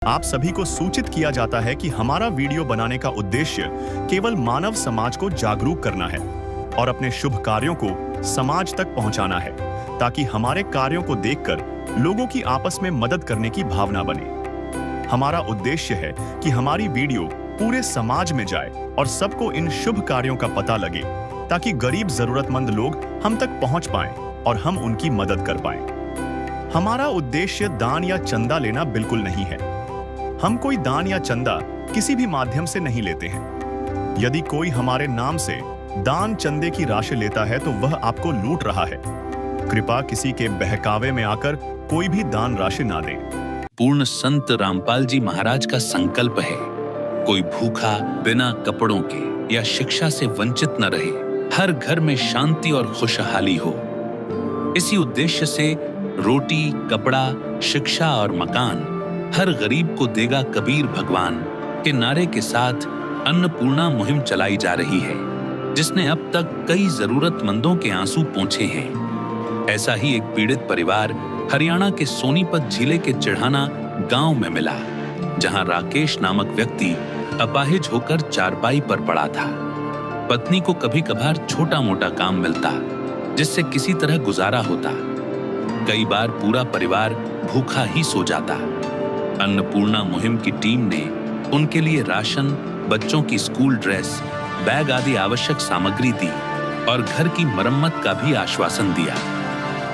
आप सभी को सूचित किया जाता है कि हमारा वीडियो बनाने का उद्देश्य केवल मानव समाज को जागरूक करना है और अपने शुभ कार्यों को समाज तक पहुंचाना है, ताकि हमारे कार्यों को देखकर लोगों की आपस में मदद करने की भावना बने। हमारा उद्देश्य है कि हमारी वीडियो पूरे समाज में जाए और सबको इन शुभ कार्यों का पता लगे, ताकि गरीब जरूरतमंद लोग हम तक पहुंच पाएं और हम उनकी मदद कर पाएं। हमारा उद्देश्य दान या चंदा लेना बिल्कुल नहीं है। हम कोई दान या चंदा किसी भी माध्यम से नहीं लेते हैं। यदि कोई हमारे नाम से दान चंदे की राशि लेता है तो वह आपको लूट रहा है। कृपया किसी के बहकावे में आकर कोई भी दान राशि ना दें। पूर्ण संत रामपाल जी महाराज का संकल्प है, कोई भूखा बिना कपड़ों के या शिक्षा से वंचित न रहे, हर घर में शांति और खुशहाली हो। इसी उद्देश्य से रोटी, कपड़ा, शिक्षा और मकान हर गरीब को देगा कबीर भगवान के नारे के साथ अन्नपूर्णा मुहिम चलाई जा रही है, जिसने अब तक कई जरूरतमंदों के आंसू पोंछे हैं। ऐसा ही एक पीड़ित परिवार हरियाणा के सोनीपत जिले के चिढ़ाना गांव में मिला, जहां राकेश नामक व्यक्ति अपाहिज होकर चारपाई पर पड़ा था। पत्नी को कभी कभार छोटा मोटा काम मिलता, जिससे किसी तरह गुजारा होता। कई बार पूरा परिवार भूखा ही सो जाता। अन्नपूर्णा मुहिम की टीम ने उनके लिए राशन, बच्चों की स्कूल ड्रेस, बैग आदि आवश्यक सामग्री दी और घर की मरम्मत का भी आश्वासन दिया।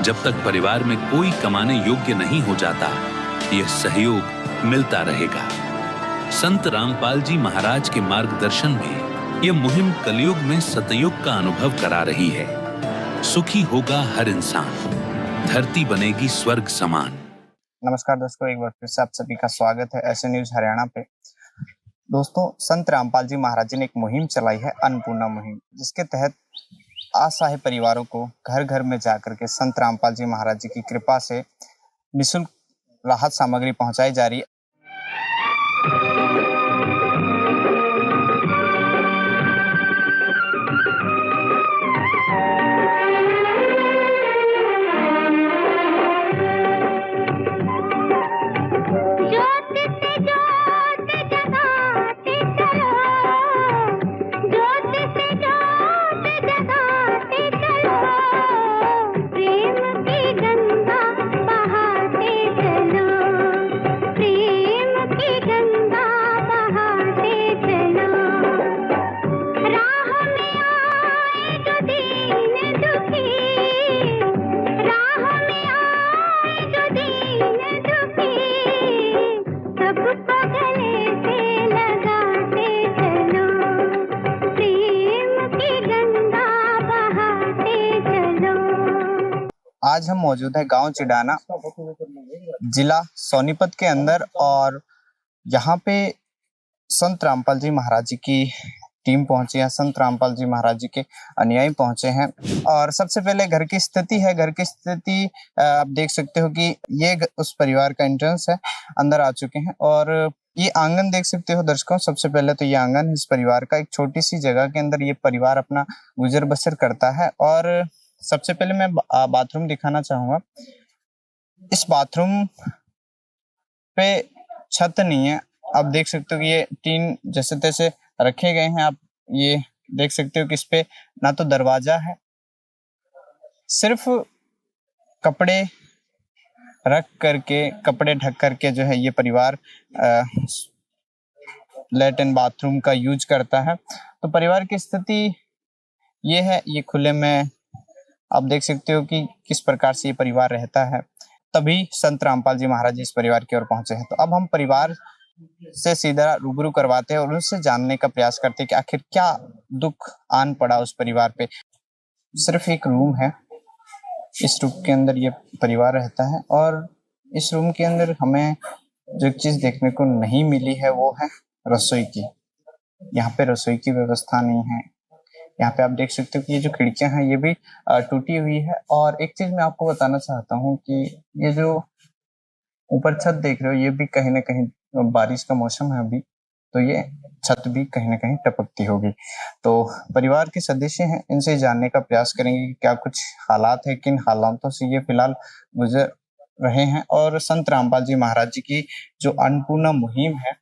जब तक परिवार में कोई कमाने योग्य नहीं हो जाता, यह सहयोग मिलता रहेगा। संत रामपाल जी महाराज के मार्गदर्शन में यह मुहिम कलयुग में सतयुग का अनुभव करा रही है। सुखी होगा हर इंसान, धरती बनेगी स्वर्ग समान। नमस्कार दोस्तों, एक बार फिर से आप सभी का स्वागत है ऐसे न्यूज हरियाणा पे। दोस्तों, संत रामपाल जी महाराज जी ने एक मुहिम चलाई है, अन्नपूर्णा मुहिम, जिसके तहत असहाय परिवारों को घर घर में जाकर के संत रामपाल जी महाराज जी की कृपा से निःशुल्क राहत सामग्री पहुंचाई जा रही है। आज हम मौजूद है गांव चिढ़ाना, जिला सोनीपत के अंदर, और यहाँ पे संत रामपाल जी महाराज जी की टीम पहुंची है। संत रामपाल जी महाराज जी के अनुयायी पहुंचे हैं। और सबसे पहले घर की स्थिति है। घर की स्थिति आप देख सकते हो कि ये उस परिवार का एंट्रेंस है, अंदर आ चुके हैं। और ये आंगन देख सकते हो दर्शकों। सबसे पहले तो ये आंगन है इस परिवार का। एक छोटी सी जगह के अंदर ये परिवार अपना गुजर बसर करता है। और सबसे पहले मैं बाथरूम दिखाना चाहूंगा। इस बाथरूम पे छत नहीं है। आप देख सकते हो कि ये टीन जैसे तैसे रखे गए हैं। आप ये देख सकते हो कि इस पे ना तो दरवाजा है, सिर्फ कपड़े रख करके, कपड़े ढक करके जो है ये परिवार लैट्रिन बाथरूम का यूज करता है। तो परिवार की स्थिति ये है। ये खुले में आप देख सकते हो कि किस प्रकार से ये परिवार रहता है। तभी संत रामपाल जी महाराज जी इस परिवार की ओर पहुंचे हैं। तो अब हम परिवार से सीधा रूबरू करवाते हैं और उनसे जानने का प्रयास करते हैं कि आखिर क्या दुख आन पड़ा उस परिवार पे। सिर्फ एक रूम है, इस रूम के अंदर ये परिवार रहता है। और इस रूम के अंदर हमें जो चीज देखने को नहीं मिली है वो है रसोई की। यहाँ पे रसोई की व्यवस्था नहीं है। यहाँ पे आप देख सकते हो कि ये जो खिड़कियां हैं ये भी टूटी हुई है। और एक चीज मैं आपको बताना चाहता हूँ कि ये जो ऊपर छत देख रहे हो, ये भी कहीं ना कहीं, बारिश का मौसम है अभी, तो ये छत भी कहीं ना कहीं टपकती होगी। तो परिवार के सदस्य हैं, इनसे जानने का प्रयास करेंगे कि क्या कुछ हालात है, किन हालातों से ये फिलहाल गुजर रहे हैं और संत रामपाल जी महाराज जी की जो अन्नपूर्णा मुहिम है,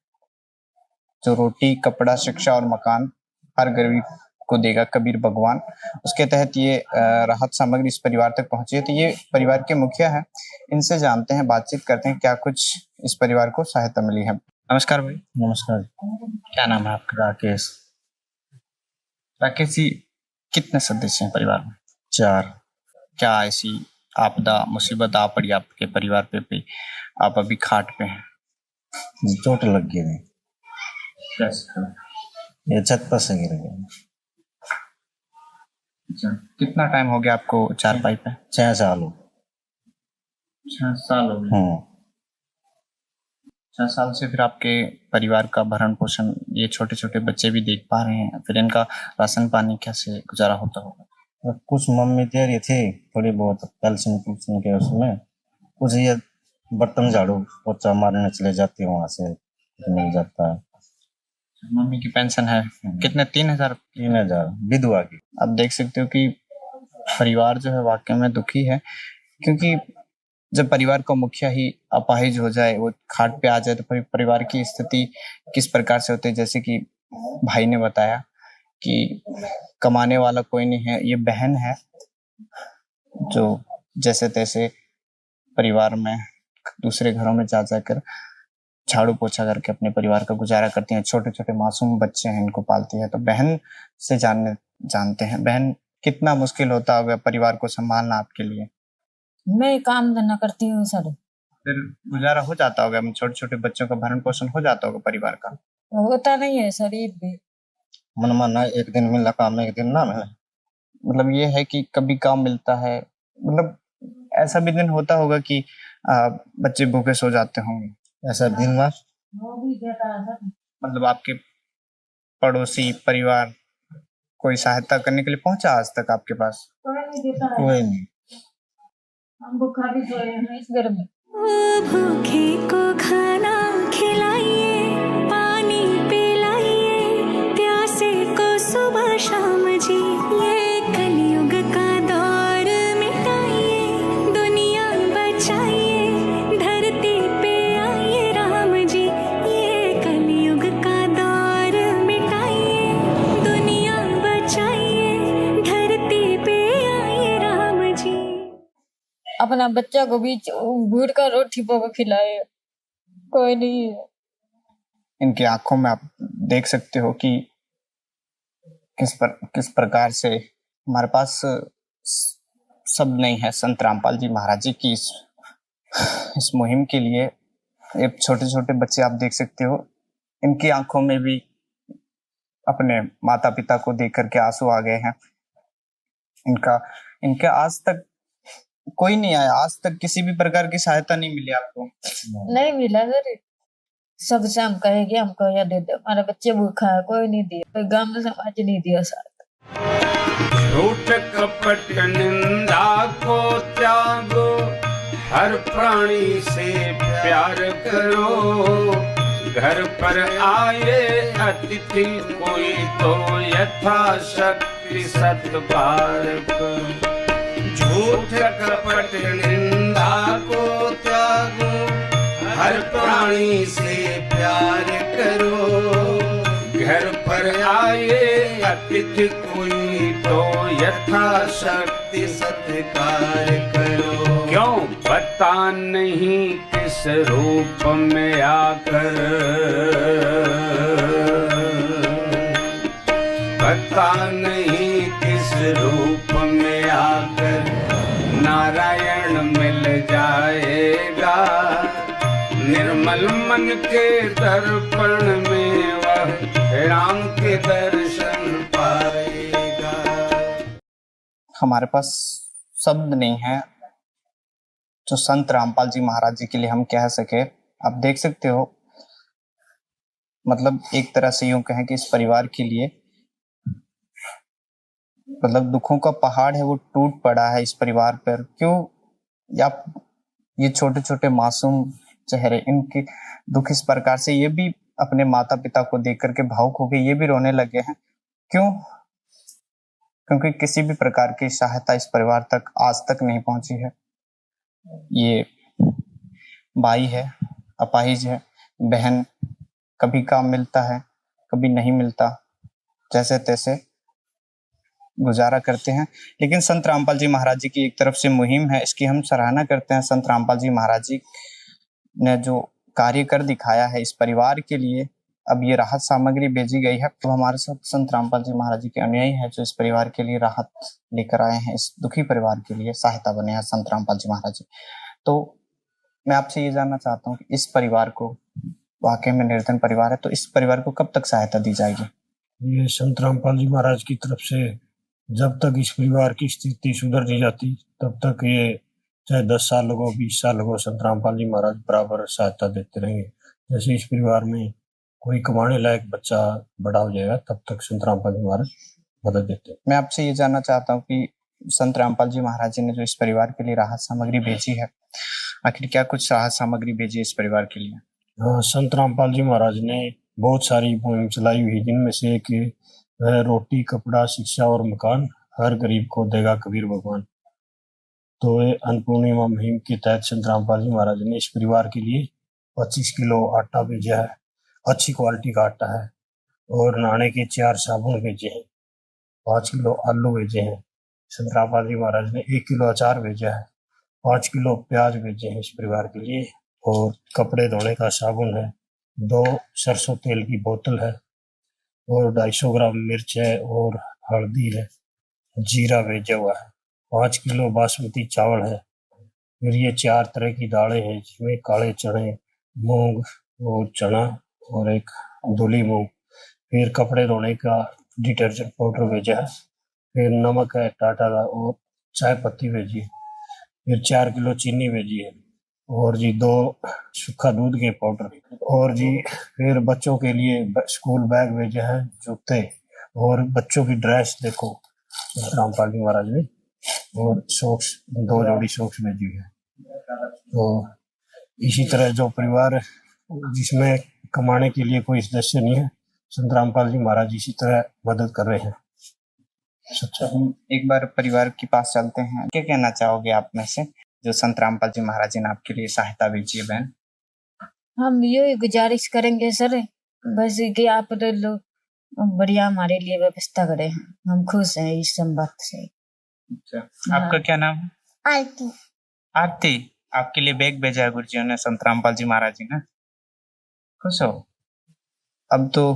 जो रोटी, कपड़ा, शिक्षा और मकान हर गरीब को देगा कबीर भगवान, उसके तहत ये राहत सामग्री इस परिवार तक पहुंची है। तो ये परिवार के मुखिया हैं, इनसे जानते हैं, बातचीत करते हैं क्या कुछ इस परिवार को सहायता मिली है। नमस्कार भाई। नमस्कार। क्या नाम है आपका? राकेश। राकेश जी, कितने सदस्य हैं परिवार में? 4। क्या ऐसी आपदा मुसीबत आ पड़ी आपके परिवार पे आप अभी खाट पे हैं? चोट लग गई नहीं, कैसे? ये छत पर से गिर गया। अच्छा, कितना टाइम हो गया आपको चारपाई पे? 6 साल हो। 6 साल हो गए। 6 साल से फिर आपके परिवार का भरण पोषण, ये छोटे छोटे बच्चे भी देख पा रहे हैं, फिर इनका राशन पानी कैसे गुजारा होता होगा? कुछ मम्मी दे रही थी, थोड़ी बहुत कैल्शियम के उसमें, कुछ ये बर्तन झाड़ू पोछा मारने चले जाती है, वहां से मिल जाता है। मम्मी की पेंशन है कितने? 3,000? 3,000 विधवा की। आप देख सकते हो कि परिवार जो है वाकई में दुखी है, क्योंकि जब परिवार का मुखिया ही अपाहिज हो जाए, वो खाट पे आ जाए, तो परिवार की स्थिति किस प्रकार से होती है। जैसे कि भाई ने बताया कि कमाने वाला कोई नहीं है, ये बहन है जो जैसे तैसे परिवार में दूसरे घरों में जा जाकर झाड़ू पोछा करके अपने परिवार का गुजारा करती हैं। छोटे छोटे मासूम बच्चे हैं, इनको पालती है। तो बहन से जानते हैं, बहन कितना मुश्किल होता होगा परिवार को संभालना आपके लिए? मैं काम धंधा करती हूँ सर। फिर गुजारा हो जाता होगा, छोटे छोटे बच्चों का भरण पोषण हो जाता होगा परिवार का? होता नहीं है सर, ये भी मन माना एक दिन मिला काम, एक दिन ना मिला। मतलब ये है कि कभी काम मिलता है, मतलब ऐसा भी दिन होता होगा कि बच्चे भूखे सो जाते होंगे? ऐसा दिन में वो भी देता है सर। मतलब आपके पड़ोसी परिवार कोई सहायता करने के लिए पहुंचा आज तक आपके पास? कोई नहीं देता है, कोई नहीं। हम भूखा भी सोए हैं इस घर में। भूखे को खाना खिलाइए, पानी पिलाइए, प्यासे को सुबह शाम जी, ये कलयुग का दौर मिटाइए, दुनिया बचाइए, धरती पे आइए राम जी, ये कलयुग का दौर मिटाइए, दुनिया बचाइए, धरती पे आइए राम जी। अपना बच्चा को भी भूर का रोटी पका खिलाए, कोई नहीं है। इनकी आंखों में आप देख सकते हो कि किस प्रकार से हमारे पास शब्द नहीं है संत रामपाल जी महाराज जी की इस मुहिम के लिए। ये छोटे छोटे बच्चे आप देख सकते हो, इनकी आंखों में भी अपने माता पिता को देख करके आंसू आ गए हैं। इनका आज तक कोई नहीं आया, आज तक किसी भी प्रकार की सहायता नहीं मिली आपको? नहीं मिला सर, सबसे हम कहेंगे हमको यह दे दो, हमारा बच्चे भूखा है, कोई नहीं दिया, कोई गांव में समाज नहीं दिया साथ। झूठ कपट निंदा को त्यागो, हर प्राणी से प्यार करो, घर पर आए अतिथि कोई तो यथाशक्ति सत्कार करो। झूठ कपट निंदा को त्यागो, हर प्राणी से प्यार करो, घर पर आए अतिथि कोई तो यथाशक्ति सत्कार करो। क्यों पता नहीं किस रूप में आकर, पता नहीं किस रूप में आकर नारायण मिल जाएगा, निर्मल मन के दर्पण में वह राम के दर्शन पाएगा। हमारे पास शब्द नहीं है जो संत रामपाल जी महाराज जी के लिए हम कह सके। आप देख सकते हो, मतलब एक तरह से यूं कहें कि इस परिवार के लिए मतलब दुखों का पहाड़ है वो टूट पड़ा है इस परिवार पर। क्यों? या ये छोटे छोटे मासूम चेहरे, इनके दुख इस प्रकार से, ये भी अपने माता पिता को देख करके भावुक हो गए, ये भी रोने लगे हैं। क्यों? क्योंकि किसी भी प्रकार की सहायता इस परिवार तक आज तक नहीं पहुंची है। ये भाई है अपाहिज है, बहन, कभी काम मिलता है कभी नहीं मिलता, जैसे तैसे गुजारा करते हैं। लेकिन संत रामपाल जी महाराज जी की एक तरफ से मुहिम है, इसकी हम सराहना करते हैं। संत रामपाल जी महाराज जी ने जो कार्य कर दिखाया है इस परिवार के लिए, अब ये राहत सामग्री भेजी गई है, तो हमारे साथ संत रामपाल जी महाराज जी के अनुयायी है जो इस परिवार के लिए राहत लेकर आए हैं, इस दुखी परिवार के लिए सहायता बने हैं संत रामपाल जी महाराज जी। तो मैं आपसे ये जानना चाहता हूँ कि इस परिवार को, वाकई में निर्धन परिवार है, तो इस परिवार को कब तक सहायता दी जाएगी? ये संत रामपाल जी महाराज की तरफ से जब तक इस परिवार की स्थिति सुधर नहीं जाती तब तक ये चाहे 10 साल हो 20 साल हो, संत रामपाल जी महाराज बराबर सहायता देते रहेंगे। जैसे इस परिवार में कोई कमाने लायक बच्चा बड़ा हो जाएगा तब तक संत रामपाल जी महाराज मदद देते हैं। मैं आपसे ये जानना चाहता हूँ कि संत रामपाल जी महाराज जी ने जो इस परिवार के लिए राहत सामग्री भेजी है, आखिर क्या कुछ राहत सामग्री भेजी है इस परिवार के लिए? हाँ, संत रामपाल जी महाराज ने बहुत सारी मुहिम चलाई हुई, जिनमें से एक है रोटी कपड़ा शिक्षा और मकान, हर गरीब को देगा कबीर भगवान। तो ये अन्नपूर्णिमा मुहिम के तहत संत रामपाल जी महाराज ने इस परिवार के लिए 25 किलो आटा भेजा है, अच्छी क्वालिटी का आटा है, और नहाने के 4 साबुन भेजे हैं, 5 किलो आलू भेजे हैं। संत रामपाल जी महाराज ने 1 किलो अचार भेजा है, 5 किलो प्याज भेजे हैं इस परिवार के लिए, और कपड़े धोने का साबुन है, 2 सरसों तेल की बोतल है, और 250 ग्राम मिर्च है, और हल्दी है, जीरा भेजा हुआ है, 5 किलो बासमती चावल है। फिर ये 4 तरह की दालें हैं, जिसमें काले चने, मूंग और चना, और एक धुली मूंग। फिर कपड़े धोने का डिटर्जेंट पाउडर भेजा है, फिर नमक है टाटा का, और चाय पत्ती भेजी है। फिर 4 किलो चीनी भेजी है, और जी 2 सूखा दूध के पाउडर, और जी फिर बच्चों के लिए स्कूल बैग भेजा है, जूते, और बच्चों की ड्रेस देखो रामपाल जी महाराज ने, और सॉक्स 2 जोड़ी सॉक्स भेजी है। तो इसी तरह जो परिवार जिसमें कमाने के लिए कोई सदस्य नहीं है, संत रामपाल जी महाराज इसी तरह मदद कर रहे हैं। अच्छा, हम एक बार परिवार के पास चलते हैं। क्या कहना चाहोगे आप में से जो संत रामपाल जी महाराज जी ने आपके लिए सहायता भेजी है बहन? हम ये गुजारिश करेंगे सर, बस कि आप लोग बढ़िया हमारे लिए व्यवस्था करें, हम खुश हैं इस संबाद से। अच्छा, आपका क्या नाम है? आरती। आरती, आपके लिए बैग भेजा है गुरुजियों ने, संत रामपाल जी महाराज जी ने, खुश हो? अब तो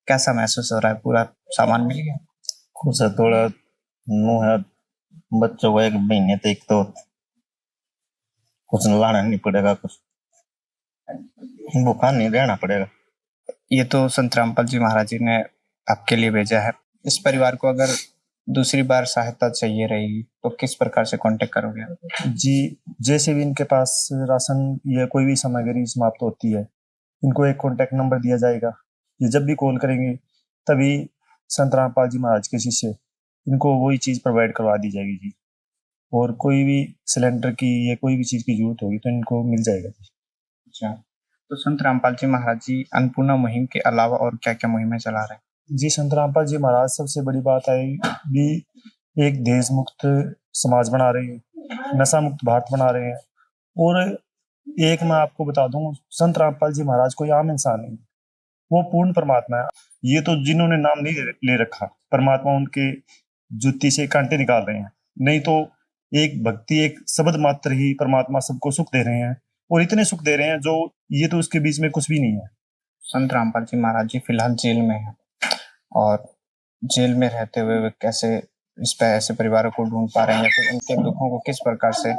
कैसा महसूस हो रहा है, पूरा सामान मिल गया? खुश है थोड़ा, मुँह है बच्चों को 1 महीने तक तो कुछ लाना नहीं पड़ेगा, कुछ भूखा नहीं रहना पड़ेगा। ये तो संत रामपाल जी महाराज जी ने आपके लिए भेजा है। इस परिवार को अगर दूसरी बार सहायता चाहिए रहेगी तो किस प्रकार से कांटेक्ट करोगे? जी, जैसे भी इनके पास राशन या कोई भी सामग्री समाप्त होती है, इनको एक कांटेक्ट नंबर दिया जाएगा। ये जब भी कॉल करेंगे तभी संत रामपाल जी महाराज के शिष्य इनको वही चीज़ प्रोवाइड करवा दी जाएगी जी। और कोई भी सिलेंडर की या कोई भी चीज़ की जरूरत होगी तो इनको मिल जाएगा जी। अच्छा, तो संत रामपाल जी महाराज जी अन्नपूर्णा मुहिम के अलावा और क्या क्या मुहिमें चला रहे हैं? जी, संत रामपाल जी महाराज सबसे बड़ी बात है भी एक देश मुक्त समाज बना रहे हैं, नशा मुक्त भारत बना रहे हैं। और एक मैं आपको बता दूं, संत रामपाल जी महाराज कोई आम इंसान नहीं, वो पूर्ण परमात्मा है। ये तो जिन्होंने नाम नहीं ले रखा, परमात्मा उनके जुत्ती से कांटे निकाल रहे हैं, नहीं तो एक भक्ति एक शब्द मात्र ही परमात्मा सबको सुख दे रहे हैं, और इतने सुख दे रहे हैं जो ये तो उसके बीच में कुछ भी नहीं है। संत रामपाल जी महाराज जी फिलहाल जेल में हैं, और जेल में रहते हुए वे कैसे इस पे ऐसे परिवारों को ढूंढ पा रहे हैं, या फिर उनके दुखों को किस प्रकार से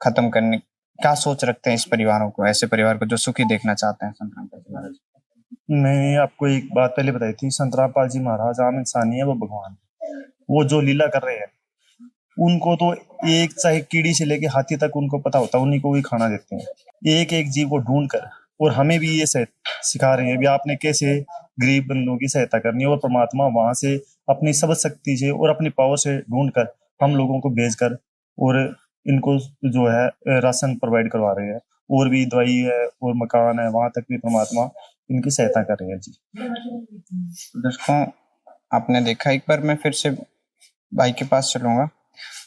खत्म करने, क्या सोच रखते हैं इस परिवारों को, ऐसे परिवार को जो सुखी देखना चाहते हैं संत रामपाल जी महाराज? मैंने आपको एक बात पहले बताई थी, संत रामपाल जी महाराज आम इंसान नहीं है, वो भगवान। वो जो लीला कर रहे हैं उनको तो एक चाहे कीड़ी से लेके हाथी तक उनको पता होता है, उन्हीं को भी खाना देते हैं, एक एक जीव को ढूंढ कर। और हमें भी ये सिखा रहे हैं भी आपने कैसे गरीब बंदों की सहायता करनी है, और परमात्मा वहां से अपनी सब शक्ति से और अपनी पावर से ढूंढ कर हम लोगों को भेजकर और इनको जो है राशन प्रोवाइड करवा रहे हैं, और भी दवाई है और मकान है, वहां तक भी परमात्मा इनकी सहायता कर रहे हैं जी। दोस्तों, आपने देखा, एक बार मैं फिर से भाई के पास चलूंगा।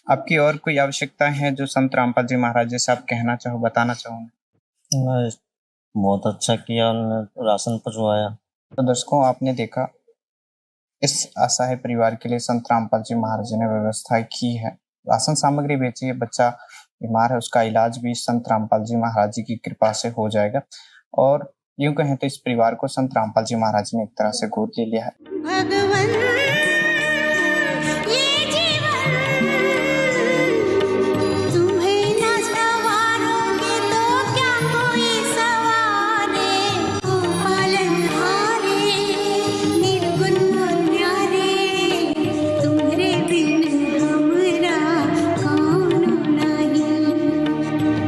आपकी और कोई आवश्यकता है जो संत रामपाल जी महाराज जैसे आप कहना चाहो, बताना चाहोगे? बहुत अच्छा किया उन्होंने, राशन पहुंचवाया। तो दर्शकों, आपने देखा इस असहाय परिवार के लिए संत रामपाल जी महाराज ने व्यवस्था की है। राशन सामग्री बेची है, बच्चा बीमार है, उसका इलाज भी संत रामपाल जी महाराज जी की कृपा से हो जाएगा। और यूं कहें तो इस परिवार को संत रामपाल जी महाराज ने एक तरह से गोद ले लिया है। भगवन ये जीवन तुम्हें न सवारोगे तो क्या कोई सवारे। ओ पालनहारे निर्गुण और न्यारे, तुम्हारे बिन हमरा कौन नहीं,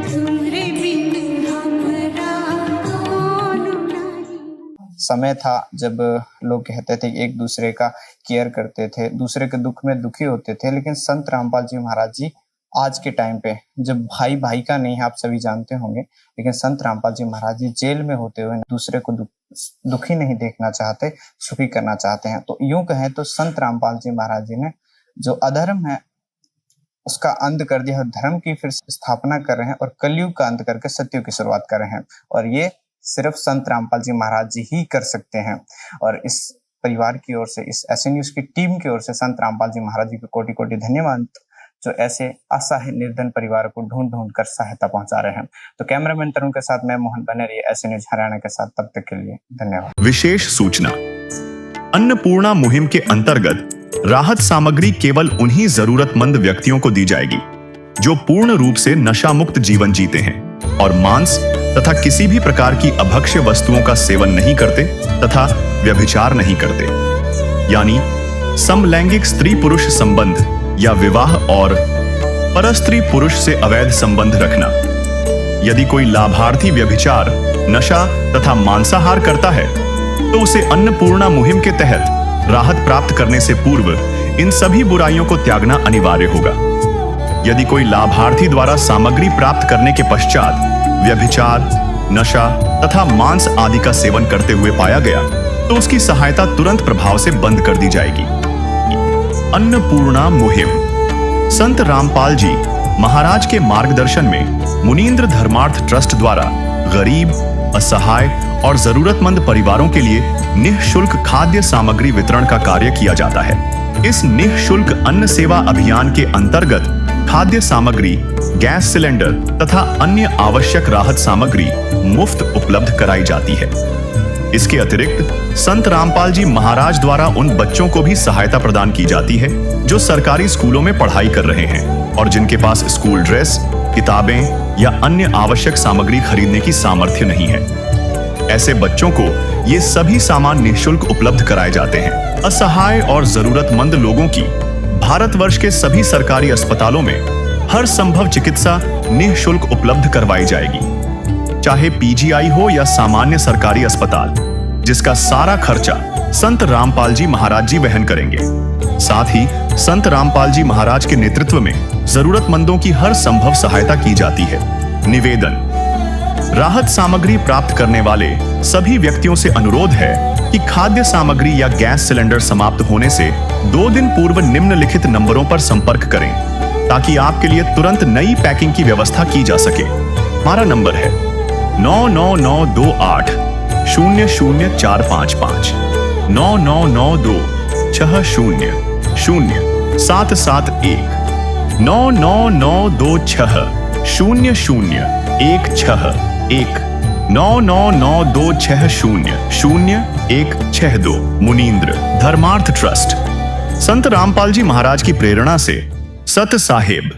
तुम्हारे बिन हमरा कौन नहीं। समय था जब लोग कहते थे कि एक दूसरे का केयर करते थे, दूसरे के दुख में दुखी होते थे, लेकिन संत रामपाल जी महाराज जी आज के टाइम पे जब भाई भाई का नहीं है, आप सभी जानते होंगे, लेकिन संत रामपाल जी महाराज जी जेल में होते हुए दूसरे को दुखी नहीं देखना चाहते, सुखी करना चाहते हैं। तो यूं कहें तो संत रामपाल जी महाराज जी ने जो अधर्म है उसका अंत कर दिया, धर्म की फिर स्थापना कर रहे हैं और कलयुग का अंत करके सत्युग की शुरुआत कर रहे हैं। और ये सिर्फ संत रामपाल जी महाराज जी ही कर सकते हैं। और इस परिवार की ओर से, इस ऐसे न्यूज की टीम की ओर से संत रामपाल जी महाराज जी को कोटि कोटि धन्यवाद, जो ऐसे असहाय निर्धन परिवार को ढूंढ ढूंढ कर सहायता पहुंचा रहे हैं। तो कैमरामैन तरुण के साथ मैं मोहन बने रहिए ऐसे न्यूज हरियाणा के साथ, तब तक के लिए धन्यवाद। विशेष सूचना, अन्नपूर्णा मुहिम के अंतर्गत राहत सामग्री केवल उन्हीं जरूरतमंद व्यक्तियों को दी जाएगी जो पूर्ण रूप से नशा मुक्त जीवन जीते हैं और मांस तथा किसी भी प्रकार की अभक्ष्य वस्तुओं का सेवन नहीं करते तथा व्यभिचार नहीं करते, यानी समलैंगिक स्त्री पुरुष संबंध या विवाह और परस्त्री पुरुष से अवैध संबंध रखना। यदि कोई लाभार्थी व्यभिचार, नशा तथा मांसाहार करता है तो उसे अन्नपूर्णा मुहिम के तहत राहत प्राप्त करने से पूर्व इन सभी बुराइयों को त्यागना अनिवार्य होगा। यदि कोई लाभार्थी द्वारा सामग्री प्राप्त करने के पश्चात व्यभिचार, नशा तथा मांस आदि का सेवन करते हुए पाया गया तो उसकी सहायता तुरंत प्रभाव से बंद कर दी जाएगी। अन्नपूर्णा मुहिम संत रामपाल जी महाराज के मार्गदर्शन में मुनींद्र धर्मार्थ ट्रस्ट द्वारा गरीब, असहाय और जरूरतमंद परिवारों के लिए निःशुल्क खाद्य सामग्री वितरण का कार्य किया जाता है। इस निःशुल्क अन्न सेवा अभियान के अंतर्गत खाद्य सामग्री, गैस सिलेंडर तथा अन्य आवश्यक राहत सामग्री मुफ्त उपलब्ध कराई जाती है। इसके अतिरिक्त संत रामपाल जी महाराज द्वारा उन बच्चों को भी सहायता प्रदान की जाती है जो सरकारी स्कूलों में पढ़ाई कर रहे हैं और जिनके पास स्कूल ड्रेस, किताबें या अन्य आवश्यक सामग्री खरीदने की सामर्थ्य नहीं है। ऐसे बच्चों को ये सभी सामान निःशुल्क उपलब्ध कराए जाते हैं। असहाय और जरूरतमंद लोगों की भारतवर्ष के सभी सरकारी अस्पतालों में हर संभव चिकित्सा निःशुल्क उपलब्ध करवाई जाएगी, चाहे पीजीआई हो या सामान्य सरकारी अस्पताल, जिसका सारा खर्चा संत रामपाल जी महाराज जी वहन करेंगे। साथ ही संत रामपाल जी महाराज के नेतृत्व में जरूरतमंदों की हर संभव सहायता की जाती है। निवेदन, राहत सामग्री प्राप्त करने वाले सभी व्यक्तियों से अनुरोध है कि खाद्य सामग्री या गैस सिलेंडर समाप्त होने से 2 दिन पूर्व निम्नलिखित नंबरों पर संपर्क करें ताकि आपके लिए तुरंत नई पैकिंग की व्यवस्था की जा सके। हमारा नंबर है 99928 00455 9992 60 0771 99926 0016 99926000162 मुनींद्र धर्मार्थ ट्रस्ट। संत रामपाल जी महाराज की प्रेरणा से सत साहेब